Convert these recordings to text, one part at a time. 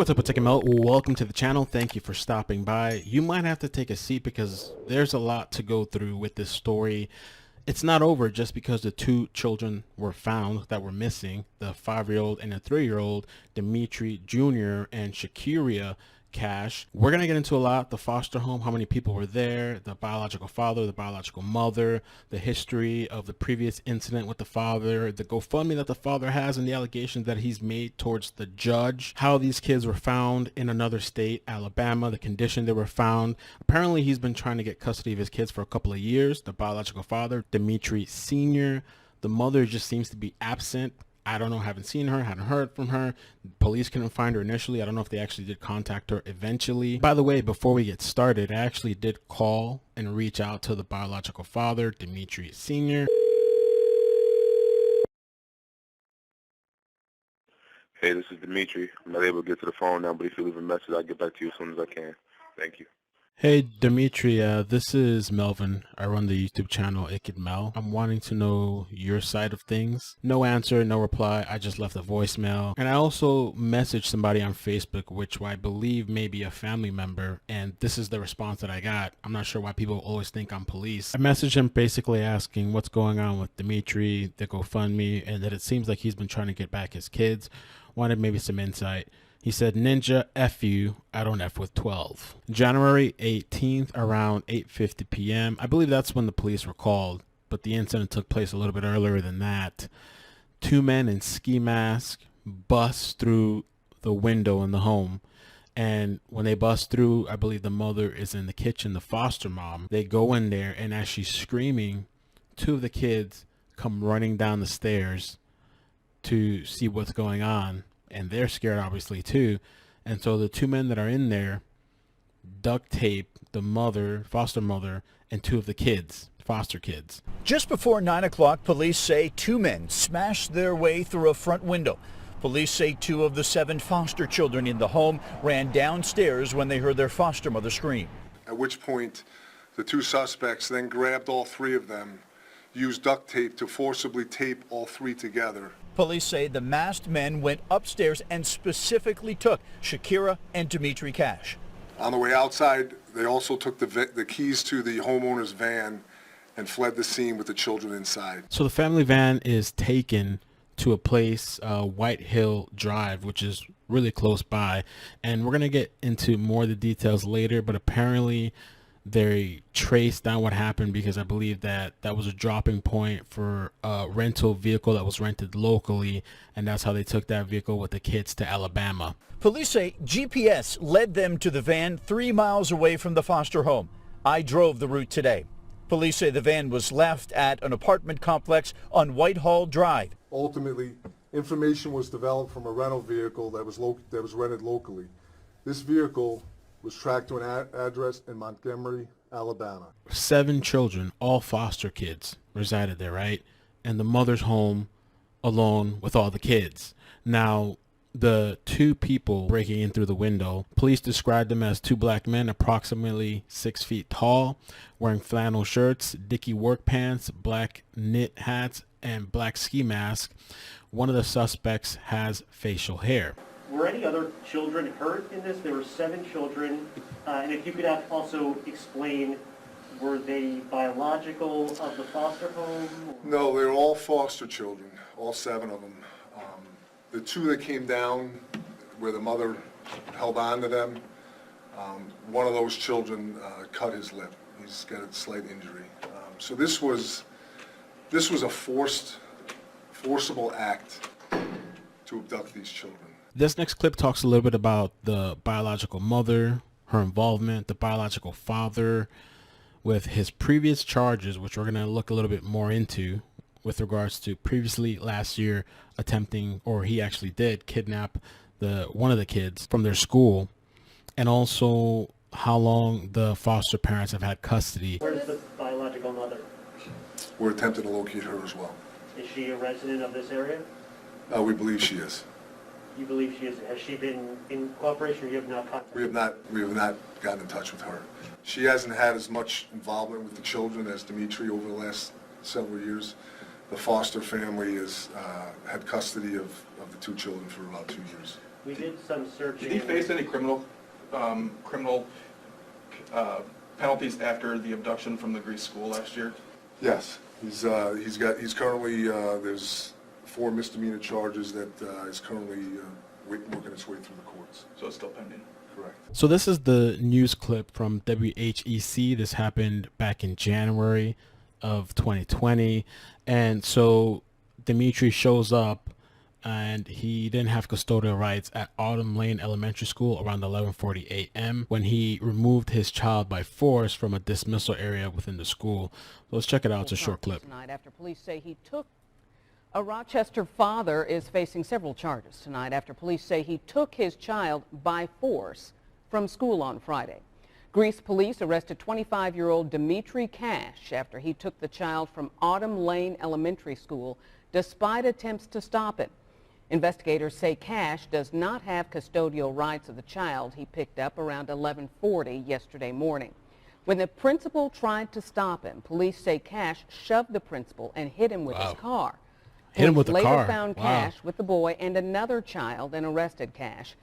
what's up, it's iCkEdMeL. Welcome to the channel. Thank you for stopping by. You might have to take a seat because there's a lot to go through with this story. It's not over just because the two children were found that were missing, the 5-year-old and a 3-year-old, Dimitri Jr. and Shekeria Cash. We're going to get into a lot: the foster home, how many people were there, the biological father, the biological mother, the history of the previous incident with the father, the GoFundMe that the father has, and the allegations that he's made towards the judge, how these kids were found in another state, Alabama, the condition they were found. Apparently he's been trying to get custody of his kids for a couple of years, the biological father, Dimitri Sr. The mother just seems to be absent. I don't know, haven't seen her, hadn't heard from her. Police couldn't find her initially. I don't know if they actually did contact her eventually. By the way, before we get started, I actually did call and reach out to the biological father, Dimitri Sr. Hey, this is Dimitri. I'm not able to get to the phone now, but if you leave a message, I'll get back to you as soon as I can. Thank you. Hey Dimitri, this is Melvin. I run the YouTube channel iCkEdMeL. I'm wanting to know your side of things. No answer, no reply. I just left a voicemail. And I also messaged somebody on Facebook, which I believe may be a family member. And this is the response that I got. I'm not sure why people always think I'm police. I messaged him basically asking what's going on with Dimitri, the GoFundMe, and that it seems like he's been trying to get back his kids. Wanted maybe some insight. He said, "Ninja, F you, I don't F with 12. January 18th, around 8:50 p.m. I believe that's when the police were called, but the incident took place a little bit earlier than that. Two men in ski masks bust through the window in the home. And when they bust through, I believe the mother is in the kitchen, the foster mom. They go in there, and as she's screaming, two of the kids come running down the stairs to see what's going on. And they're scared, obviously, too. And so the two men that are in there duct tape the mother, foster mother, and two of the kids, foster kids." Just before 9 o'clock, police say two men smashed their way through a front window. Police say two of the 7 foster children in the home ran downstairs when they heard their foster mother scream. At which point, the two suspects then grabbed all 3 of them, used duct tape to forcibly tape all 3 together. Police say the masked men went upstairs and specifically took Shekeria and Dimitri Cash. On the way outside, they also took the keys to the homeowner's van and fled the scene with the children inside. So the family van is taken to a place, White Hill Drive, which is really close by. And we're going to get into more of the details later, but apparently they traced down what happened because I believe that was a dropping point for a rental vehicle that was rented locally, and that's how they took that vehicle with the kids to Alabama. Police say GPS led them to the van 3 miles away from the foster home. I drove the route today. Police say the van was left at an apartment complex on Whitehall Drive. Ultimately, information was developed from a rental vehicle that was rented locally. This vehicle was tracked to an address in Montgomery, Alabama. 7 children, all foster kids, resided there, right? And the mother's home alone with all the kids. Now, the 2 people breaking in through the window, police described them as 2 black men, approximately 6 feet tall, wearing flannel shirts, dicky work pants, black knit hats, and black ski masks. One of the suspects has facial hair. Were any other children hurt in this? There were 7 children. And if you could also explain, were they biological of the foster home? No, they're all foster children, all 7 of them. The 2 that came down where the mother held on to them, one of those children cut his lip. He's got a slight injury. So this was a forcible act to abduct these children. This next clip talks a little bit about the biological mother, her involvement, the biological father with his previous charges, which we're going to look a little bit more into with regards to previously last year attempting, or he actually did kidnap one of the kids from their school, and also how long the foster parents have had custody. Where's the biological mother? We're attempting to locate her as well. Is she a resident of this area? We believe she is. You believe she is? Has she been in cooperation, or you have not contacted? We have not gotten in touch with her. She hasn't had as much involvement with the children as Dimitri over the last several years. The foster family has had custody of the 2 children for about 2 years. We did some searching. Did he face any criminal penalties after the abduction from the Greece school last year? Yes, he's currently, there's 4 misdemeanor charges that is currently working its way through the courts. So it's still pending? Correct. So this is the news clip from WHEC. This happened back in January of 2020. And so Dimitri shows up and he didn't have custodial rights at Autumn Lane Elementary School around 11:40 a.m. when he removed his child by force from a dismissal area within the school. So let's check it out. It's a short clip. Tonight, after police say he took a Rochester father is facing several charges tonight after police say he took his child by force from school on Friday. Greece police arrested 25-year-old Dimitri Cash after he took the child from Autumn Lane Elementary School despite attempts to stop him. Investigators say Cash does not have custodial rights of the child he picked up around 11:40 yesterday morning. When the principal tried to stop him, police say Cash shoved the principal and hit him with his car. Hit him with the Police car. later found Wow. Cash with the boy and another child and arrested Cash.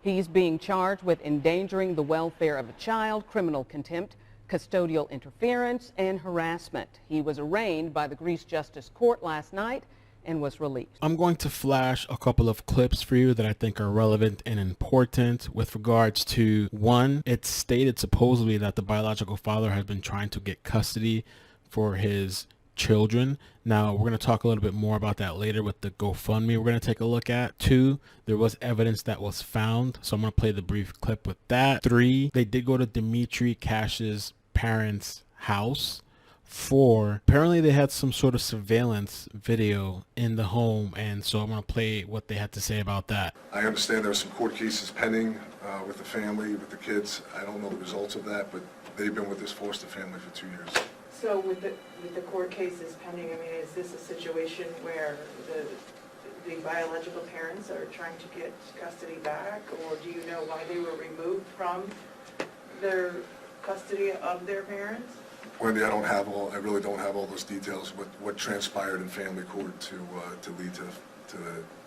He's being charged with endangering the welfare of a child, criminal contempt, custodial interference, and harassment. He was arraigned by the Greece Justice Court last night and was released. I'm going to flash a couple of clips for you that I think are relevant and important with regards to, one, it's stated supposedly that the biological father has been trying to get custody for his children. Now, we're going to talk a little bit more about that later with the GoFundMe we're going to take a look at. 2, there was evidence that was found, so I'm going to play the brief clip with that. 3, they did go to Dimitri Cash's parents' house. 4, apparently they had some sort of surveillance video in the home, and so I'm going to play what they had to say about that. I understand there are some court cases pending with the family, with the kids. I don't know the results of that, but they've been with this foster family for 2 years. So with the court cases pending, I mean, is this a situation where the biological parents are trying to get custody back, or do you know why they were removed from their custody of their parents? Wendy, I really don't have all those details, what transpired in family court to lead to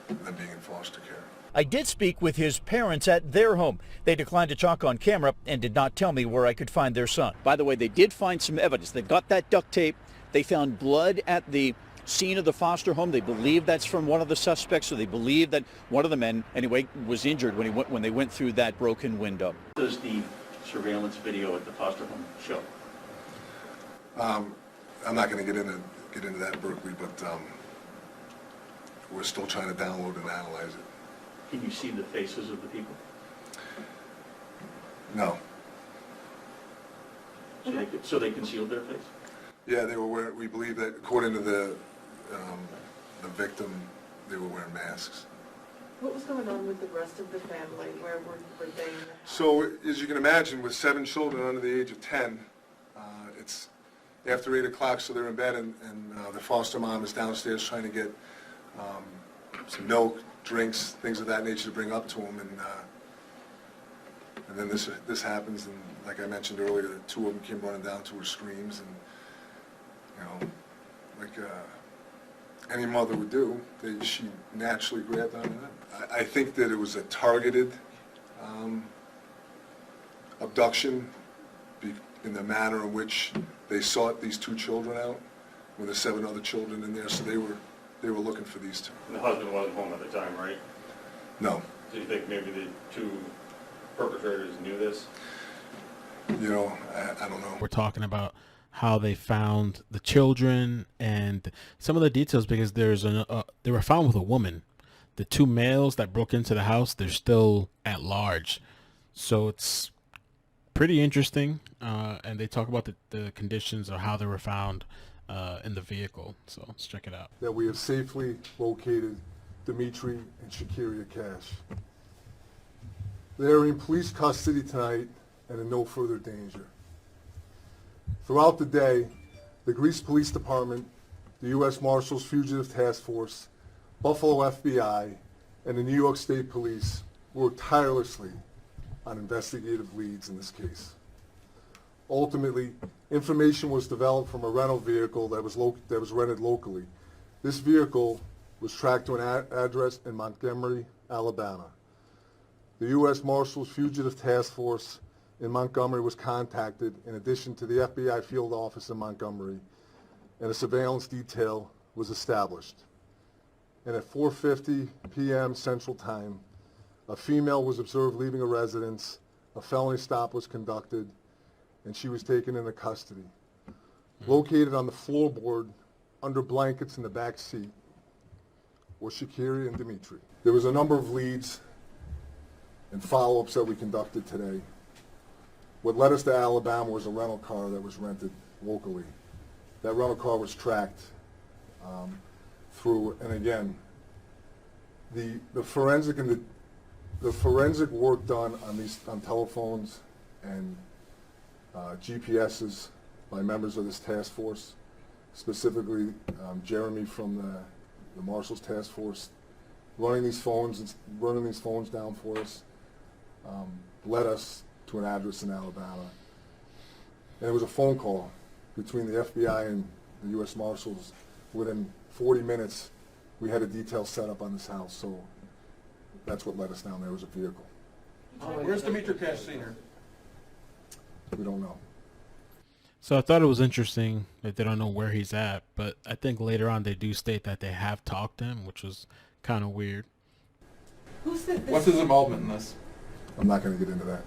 them being in foster care. I did speak with his parents at their home. They declined to talk on camera and did not tell me where I could find their son. By the way, they did find some evidence. They've got that duct tape. They found blood at the scene of the foster home. They believe that's from one of the suspects, so they believe that one of the men, anyway, was injured when they went through that broken window. What does the surveillance video at the foster home show? I'm not going to get into that, Berkeley, but we're still trying to download and analyze it. Can you see the faces of the people? No. So they concealed their face? Yeah, they were wearing, we believe that according to the victim, they were wearing masks. What was going on with the rest of the family? Where were they? So, as you can imagine, with 7 children under the age of 10, it's after 8 o'clock, so they're in bed, and the foster mom is downstairs trying to get some milk, drinks, things of that nature to bring up to them, and then this happens, and like I mentioned earlier, the 2 of them came running down to her screams, and like any mother would do, she naturally grabbed onto them. I think that it was a targeted abduction in the manner in which they sought these 2 children out, with the 7 other children in there, so they were looking for these 2. And the husband wasn't home at the time, right? No. Do you think maybe the 2 perpetrators knew this? I don't know. We're talking about how they found the children and some of the details, because they were found with a woman. The 2 males that broke into the house, they're still at large. So it's pretty interesting. And they talk about the conditions of how they were found in the vehicle. So let's check it out. That we have safely located Dimitri and Shekeria Cash. They are in police custody tonight and in no further danger. Throughout the day, the Greece Police Department, the U.S. Marshals Fugitive Task Force, Buffalo FBI, and the New York State Police worked tirelessly on investigative leads in this case. Ultimately, information was developed from a rental vehicle that was rented locally. This vehicle was tracked to an address in Montgomery, Alabama. The U.S. Marshals Fugitive Task Force in Montgomery was contacted in addition to the FBI field office in Montgomery, and a surveillance detail was established. And at 4:50 p.m. Central Time, a female was observed leaving a residence, a felony stop was conducted, and she was taken into custody. Located on the floorboard under blankets in the back seat were Shekeria and Dimitri. There was a number of leads and follow-ups that we conducted today. What led us to Alabama was a rental car that was rented locally. That rental car was tracked through, and again, the forensic and the forensic work done on telephones and GPSs by members of this task force, specifically Jeremy from the Marshals Task Force, running these phones down for us, led us to an address in Alabama. And it was a phone call between the FBI and the U.S. Marshals. Within 40 minutes, we had a detail set up on this house, so that's what led us down there, was a vehicle. Where's Dimitri Cash Sr.? We don't know. So I thought it was interesting that they don't know where he's at, but I think later on they do state that they have talked to him, which was kind of weird. What's his involvement in this? I'm not going to get into that.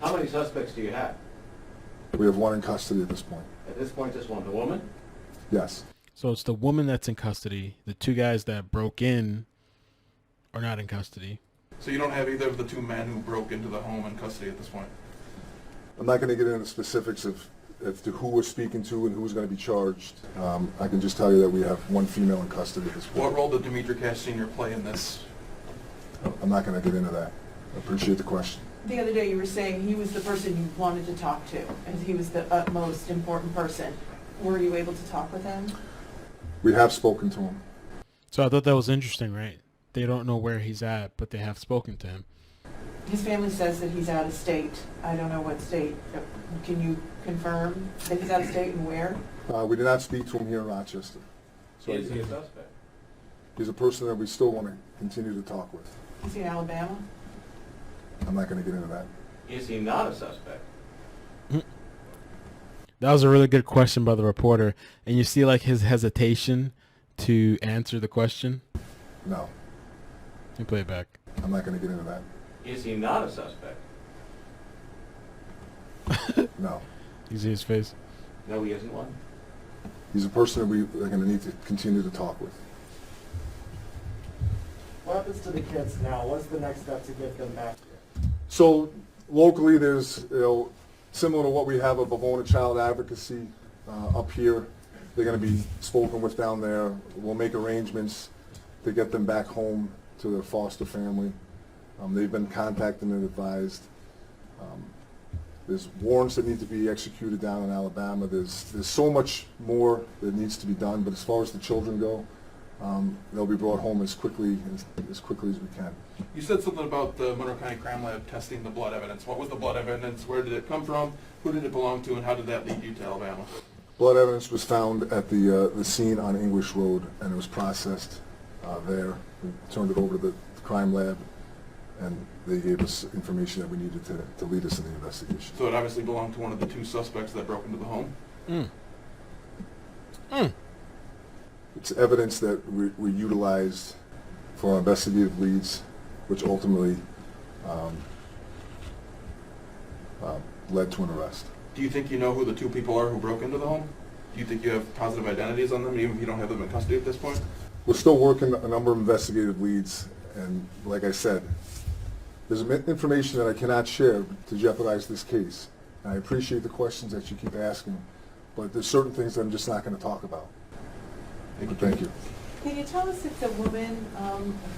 How many suspects do you have? We have one in custody at this point. At this point, just one. The woman? Yes. So it's the woman that's in custody. The two guys that broke in are not in custody. So you don't have either of the two men who broke into the home in custody at this point? I'm not going to get into the specifics as to who we're speaking to and who's going to be charged. I can just tell you that we have one female in custody at this point. What role did Dimitri Cash Sr. play in this? I'm not going to get into that. I appreciate the question. The other day you were saying he was the person you wanted to talk to, and he was the utmost important person. Were you able to talk with him? We have spoken to him. So I thought that was interesting, right? They don't know where he's at, but they have spoken to him. His family says that he's out of state. I don't know what state. Can you confirm that he's out of state and where? We did not speak to him here in Rochester. So Is he a suspect? he's a person that we still want to continue to talk with. Is he in Alabama? I'm not going to get into that. Is he not a suspect? That was a really good question by the reporter. And you see like his hesitation to answer the question. No, Let me play it back. I'm not going to get into that. Is he not a suspect? No. You see his face? No, he isn't one. He's a person that we are going to need to continue to talk with. What happens to the kids now? What's the next step to get them back here? So locally, there's, similar to what we have of Bavona Child Advocacy up here, they're going to be spoken with down there. We'll make arrangements to get them back home to their foster family. They've been contacted and advised. There's warrants that need to be executed down in Alabama. There's so much more that needs to be done, but as far as the children go, they'll be brought home as quickly as we can. You said something about the Monroe County Crime Lab testing the blood evidence. What was the blood evidence? Where did it come from? Who did it belong to? And how did that lead you to Alabama? Blood evidence was found at the scene on English Road, and it was processed there. We turned it over to the crime lab, and they gave us information that we needed to lead us in the investigation. So it obviously belonged to one of the two suspects that broke into the home? It's evidence that we utilized for our investigative leads, which ultimately led to an arrest. Do you think you know who the two people are who broke into the home? Do you think you have positive identities on them, even if you don't have them in custody at this point? We're still working a number of investigative leads, and like I said, there's information that I cannot share to jeopardize this case. And I appreciate the questions that you keep asking, but there's certain things that I'm just not going to talk about. Thank you. Can you tell us if the woman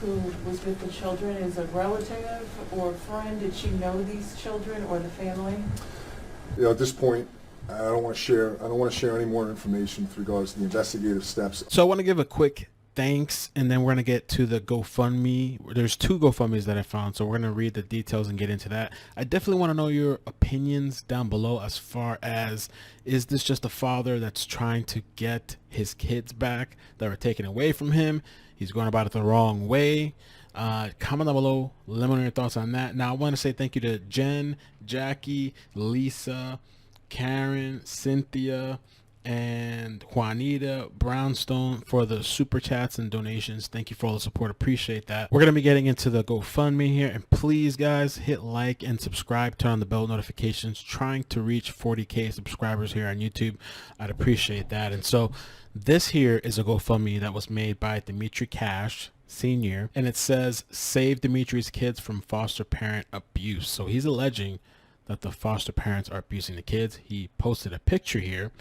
who was with the children is a relative or friend? Did she know these children or the family? At this point, I don't want to share any more information with regards to the investigative steps. So I want to give a quick thanks, and then we're going to get to the GoFundMe. There's two GoFundMes that I found, so we're going to read the details and get into that. I definitely want to know your opinions down below as far as, is this just a father that's trying to get his kids back that were taken away from him? He's going about it the wrong way. Comment down below, let me know your thoughts on that. Now I want to say thank you to Jen, Jackie, Lisa, Karen, Cynthia, and Juanita Brownstone for the super chats and donations. Thank you for all the support. Appreciate that. We're gonna be getting into the GoFundMe here, and please guys, hit like and subscribe, turn on the bell notifications. Trying to reach 40k subscribers here on YouTube. I'd appreciate that. And so this here is a GoFundMe that was made by Dimitri Cash Senior, and it says save Dimitri's kids from foster parent abuse. So he's alleging that the foster parents are abusing the kids. He posted a picture here,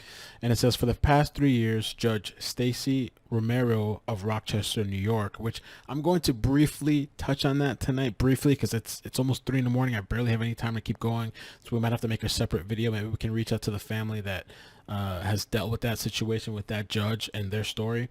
and it says, for the past 3 years, Judge Stacy Romero of Rochester, New York, which I'm going to briefly touch on that tonight, briefly, because it's almost 3 in the morning. I barely have any time to keep going, so we might have to make a separate video. Maybe we can reach out to the family that has dealt with that situation with that judge and their story.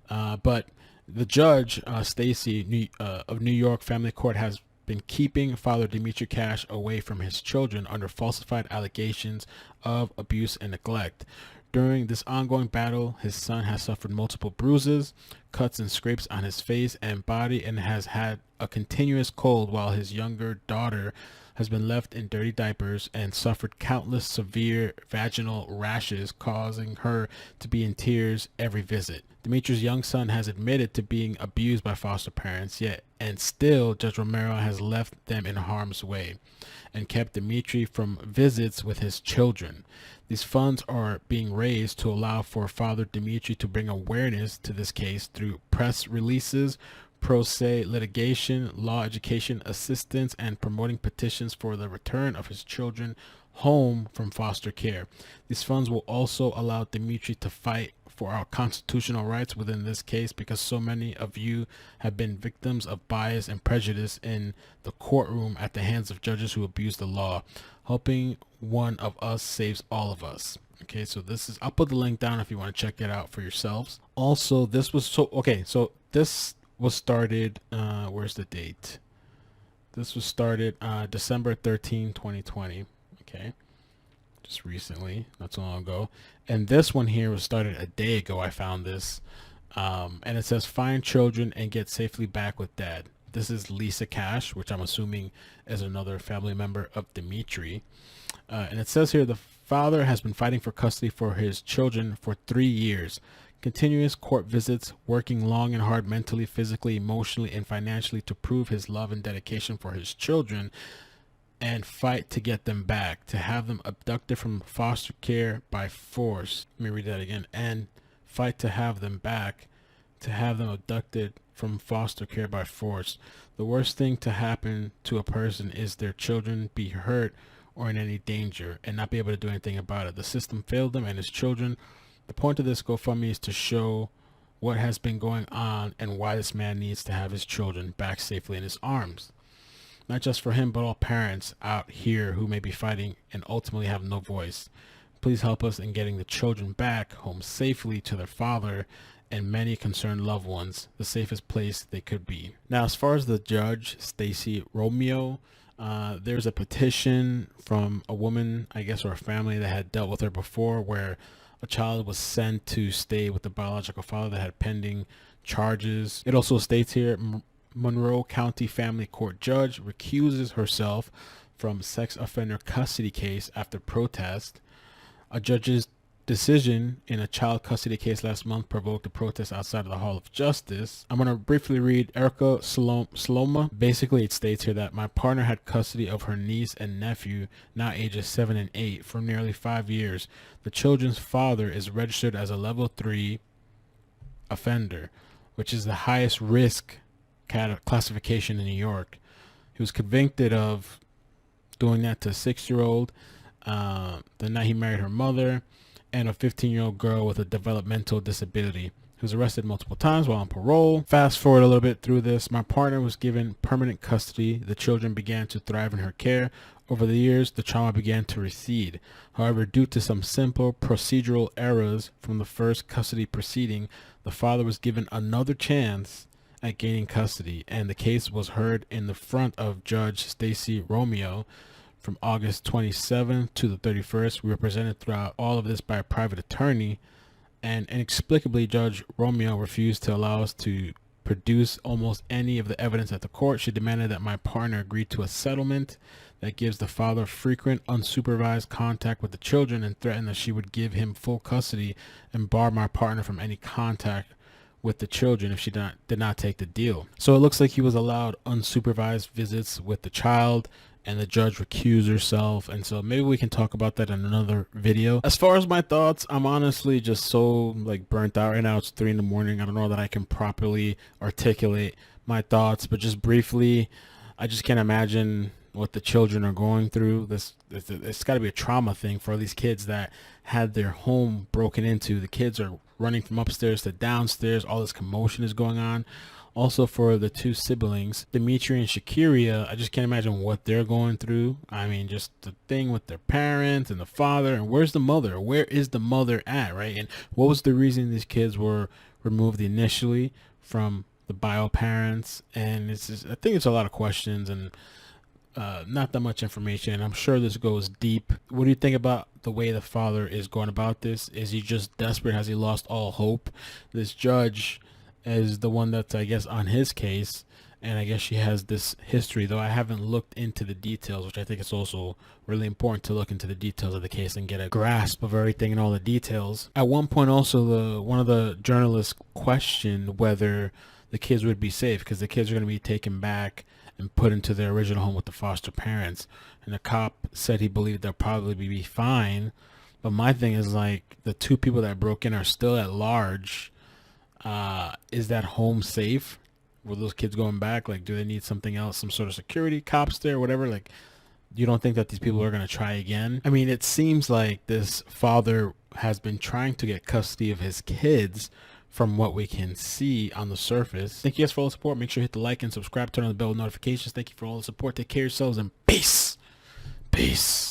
But the judge, Stacy of New York Family Court, has been keeping Father Dimitri Cash away from his children under falsified allegations of abuse and neglect. During this ongoing battle, his son has suffered multiple bruises, cuts and scrapes on his face and body, and has had a continuous cold, while his younger daughter has been left in dirty diapers and suffered countless severe vaginal rashes, causing her to be in tears every visit. Dimitri's young son has admitted to being abused by foster parents, yet and still Judge Romero has left them in harm's way and kept Dimitri from visits with his children. These funds are being raised to allow for Father Dimitri to bring awareness to this case through press releases, pro se litigation, law education assistance, and promoting petitions for the return of his children home from foster care. These funds will also allow Dimitri to fight for our constitutional rights within this case, because so many of you have been victims of bias and prejudice in the courtroom at the hands of judges who abuse the law. Helping one of us saves all of us. Okay, so this is, I'll put the link down if you want to check it out for yourselves. Also, this was so this was started, where's the date? This was started December 13, 2020. Okay, just recently, not so long ago. And this one here was started a day ago. I found this, and it says find children and get safely back with dad. This is Lisa Cash, which I'm assuming is another family member of Dimitri. And it says here the father has been fighting for custody for his children for 3 years. Continuous court visits, working long and hard mentally, physically, emotionally, and financially to prove his love and dedication for his children, and fight to get them back, to have them abducted from foster care by force. Let me read that again. And fight to have them back, to have them abducted from foster care by force. The worst thing to happen to a person is their children be hurt or in any danger and not be able to do anything about it. The system failed them and his children. The point of this GoFundMe is to show what has been going on and why this man needs to have his children back safely in his arms. Not just for him, but all parents out here who may be fighting and ultimately have no voice. Please help us in getting the children back home safely to their father and many concerned loved ones, the safest place they could be. Now, as far as the judge, Stacy Romero, there's a petition from a woman, I guess, or a family that had dealt with her before, where a child was sent to stay with the biological father that had pending charges. It also states here, Monroe County Family Court judge recuses herself from sex offender custody case after protest. A judge's decision in a child custody case last month provoked a protest outside of the Hall of Justice. I'm going to briefly read Erica Sloma. Basically, it states here that my partner had custody of her niece and nephew, now ages 7 and 8, for nearly 5 years. The children's father is registered as a level 3 offender, which is the highest risk classification in New York. He was convicted of doing that to a 6-year-old the night he married her mother, and a 15-year-old girl with a developmental disability. He was arrested multiple times while on parole. Fast forward a little bit through this. My partner was given permanent custody. The children began to thrive in her care. Over the years, the trauma began to recede. However, due to some simple procedural errors from the first custody proceeding, the father was given another chance at gaining custody, and the case was heard in the front of Judge Stacy Romero from August 27th to the 31st. We were presented throughout all of this by a private attorney, and inexplicably Judge Romero refused to allow us to produce almost any of the evidence at the court. She demanded that my partner agree to a settlement that gives the father frequent unsupervised contact with the children, and threatened that she would give him full custody and bar my partner from any contact with the children if she did not take the deal. So it looks like he was allowed unsupervised visits with the child, and the judge recused herself. And so maybe we can talk about that in another video. As far as my thoughts, I'm honestly just so burnt out right now. It's 3 in the morning. I don't know that I can properly articulate my thoughts, but just briefly, I just can't imagine what the children are going through. It's got to be a trauma thing for these kids that had their home broken into. The kids are running from upstairs to downstairs. All this commotion is going on. Also, for the 2 siblings, Dimitri and Shekeria, I just can't imagine what they're going through. I mean, just the thing with their parents and the father, and where's the mother? Where is the mother at, right? And what was the reason these kids were removed initially from the bio parents? And it's just, I think it's a lot of questions and not that much information. I'm sure this goes deep. What do you think about the way the father is going about this? Is he just desperate? Has he lost all hope? This judge is the one that's, I guess, on his case, and I guess she has this history, though I haven't looked into the details, which I think it's also really important to look into the details of the case and get a grasp of everything and all the details. At one point also, one of the journalists questioned whether the kids would be safe, because the kids are going to be taken back and put into their original home with the foster parents, and the cop said he believed they'll probably be fine. But my thing is, the 2 people that broke in are still at large. Is that home safe? Were those kids going back? Do they need something else, some sort of security, cops there, whatever? You don't think that these people are going to try again? I mean, it seems like this father has been trying to get custody of his kids from what we can see on the surface. Thank you guys for all the support. Make sure you hit the like and subscribe, turn on the bell notifications. Thank you for all the support. Take care of yourselves, and peace. Peace.